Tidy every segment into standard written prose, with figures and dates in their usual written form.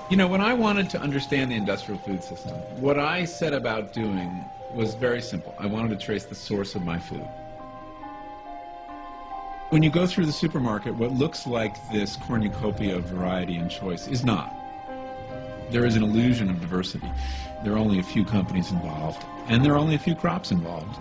You know, when I wanted to understand the industrial food system, what I set about doing was very simple. I wanted to trace the source of my food. When you go through the supermarket, what looks like this cornucopia of variety and choice is not. There is an illusion of diversity. There are only a few companies involved, and there are only a few crops involved.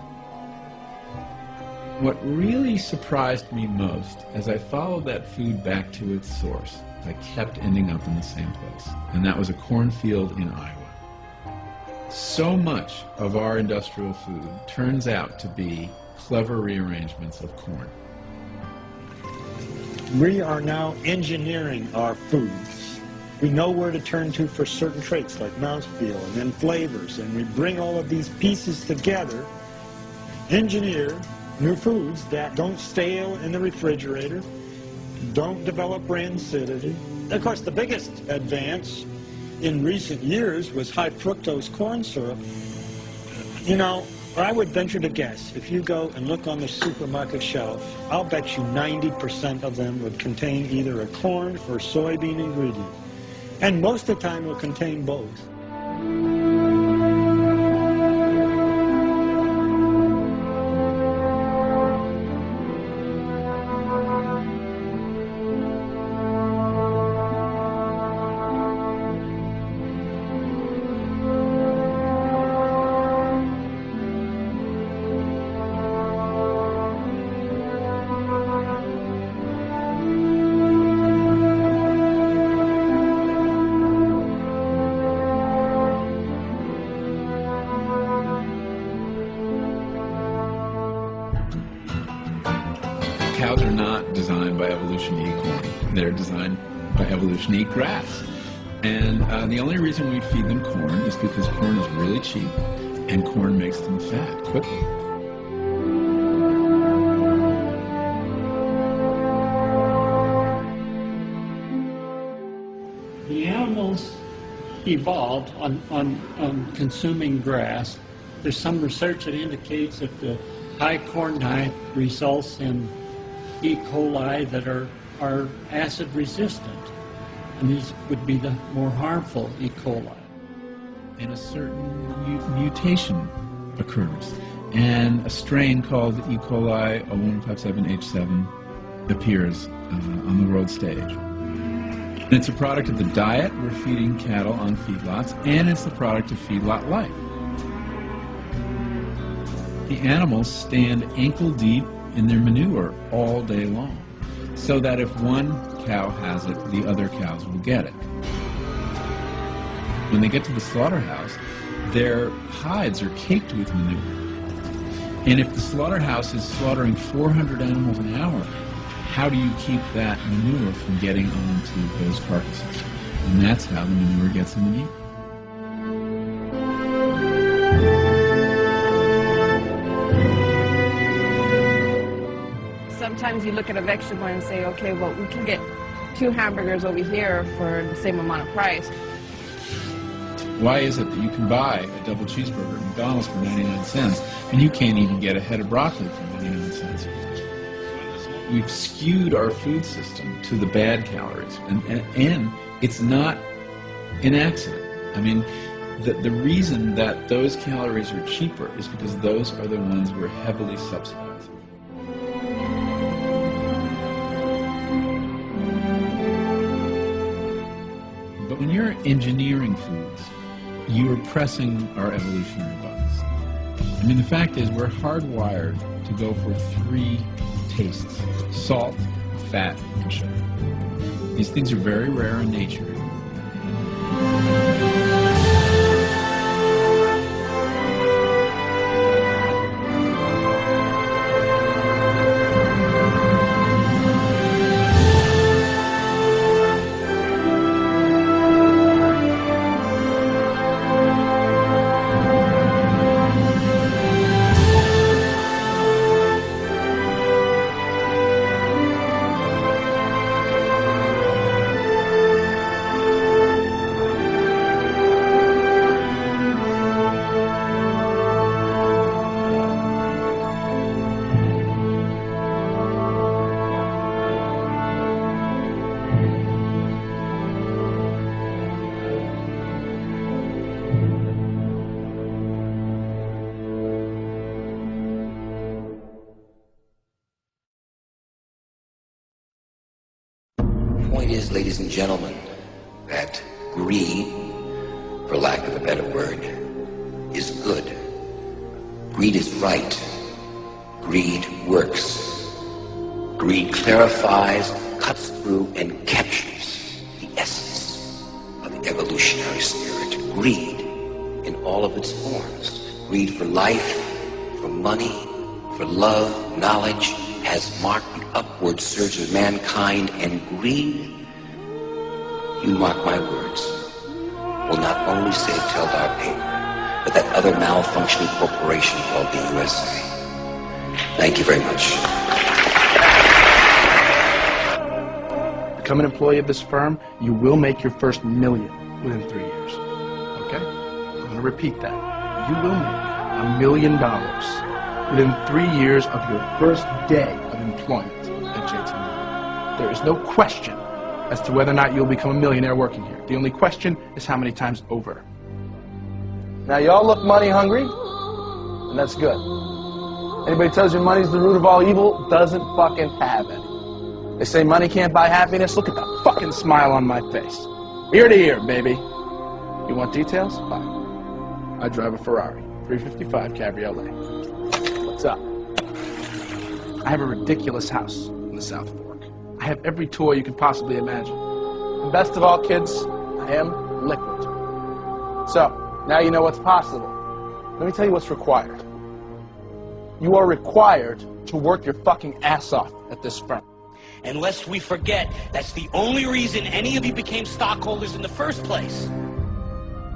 What really surprised me most, as I followed that food back to its source, I kept ending up in the same place, and that was a cornfield in Iowa. So much of our industrial food turns out to be clever rearrangements of corn. We are now engineering our foods. We know where to turn to for certain traits like mouthfeel and then flavors, and we bring all of these pieces together, engineer new foods that don't stale in the refrigerator, don't develop rancidity. Of course, the biggest advance in recent years was high fructose corn syrup. You know, I would venture to guess, if you go and look on the supermarket shelf, I'll bet you 90% of them would contain either a corn or soybean ingredient. And most of the time will contain both. Cows are not designed by evolution to eat corn. They're designed by evolution to eat grass. And the only reason we feed them corn is because corn is really cheap, and corn makes them fat quickly. The animals evolved on consuming grass. There's some research that indicates that the high corn diet results in E. coli that are acid resistant, and these would be the more harmful E. coli. And a certain mutation occurs, and a strain called E. coli 0157H7 appears on the world stage. And it's a product of the diet we're feeding cattle on feedlots, and it's the product of feedlot life. The animals stand ankle deep in their manure all day long, so that if one cow has it, the other cows will get it. When they get to the slaughterhouse, their hides are caked with manure. And if the slaughterhouse is slaughtering 400 animals an hour, how do you keep that manure from getting onto those carcasses? And that's how the manure gets in the meat. Sometimes you look at a vegetable and say, okay, well, we can get 2 hamburgers over here for the same amount of price. Why is it that you can buy a double cheeseburger at McDonald's for 99 cents and you can't even get a head of broccoli for 99 cents? We've skewed our food system to the bad calories, and it's not an accident. I mean, the reason that those calories are cheaper is because those are the ones we're heavily subsidizing. But when you're engineering foods, you are pressing our evolutionary buttons. I mean, the fact is we're hardwired to go for 3 tastes: salt, fat, and sugar. These things are very rare in nature. point is, ladies and gentlemen, that greed, for lack of a better word, is good. Greed is right. Greed works. Greed clarifies, cuts through, and captures the essence of the evolutionary spirit. Greed in all of its forms. Greed for life, for money, for love, knowledge, has marked the upward surge of mankind, and greed, you mark my words, will not only save Teldar Paper, but that other malfunctioning corporation called the USA. Thank you very much. Become an employee of this firm, you will make your first million within 3 years. Okay? I'm going to repeat that. You will make $1 million within 3 years of your first day of employment at JT Morgan. There is no question as to whether or not you'll become a millionaire working here. The only question is how many times over. Now, y'all look money hungry, and that's good. Anybody tells you money's the root of all evil doesn't fucking have any. They say money can't buy happiness. Look at that fucking smile on my face. Ear to ear, baby. You want details? Fine. I drive a Ferrari 355 Cabriolet. What's up? I have a ridiculous house in the South Fork. I have every toy you could possibly imagine. And best of all, kids, I am liquid. So, now you know what's possible. Let me tell you what's required. You are required to work your fucking ass off at this firm. And lest we forget, that's the only reason any of you became stockholders in the first place.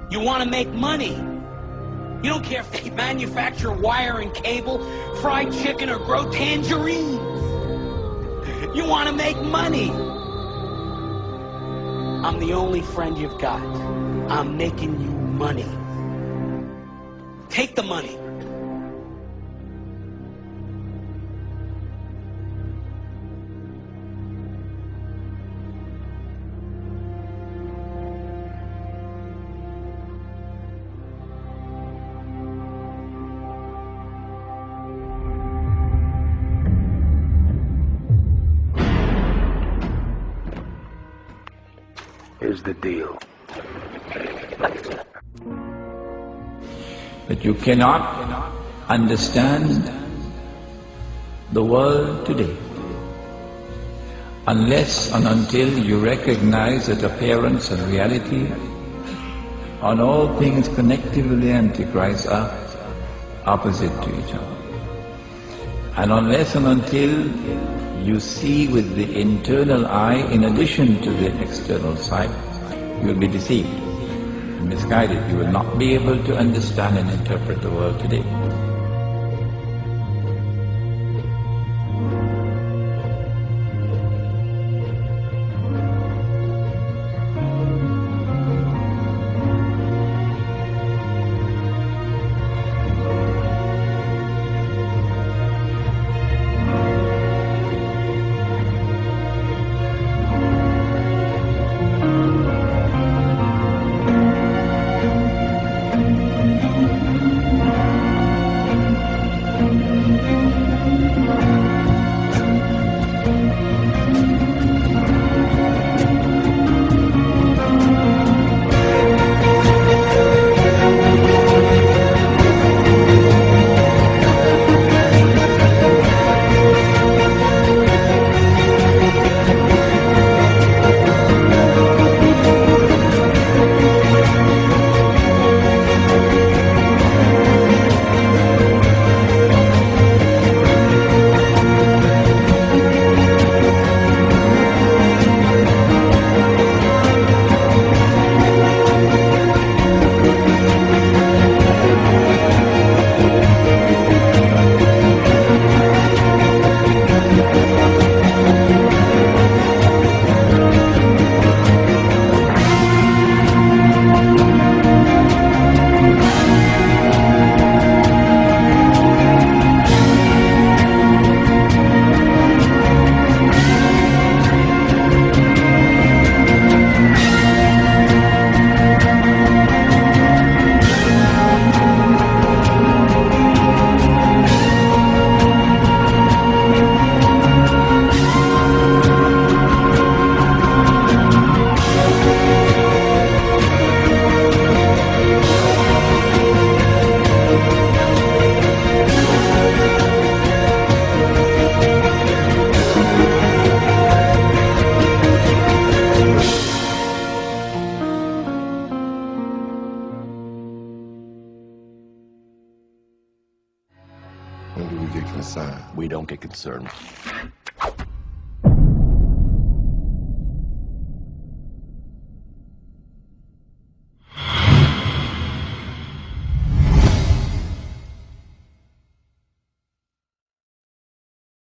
You want to make money. You don't care if they manufacture wire and cable, fried chicken, or grow tangerines. You want to make money. I'm the only friend you've got. I'm making you money. Take the money. Here's the deal. But you cannot understand the world today unless and until you recognize that appearance and reality on all things connected with the Antichrist are opposite to each other. And unless and until you see with the internal eye in addition to the external sight, you will be deceived and misguided. You will not be able to understand and interpret the world today. we don't get concerned.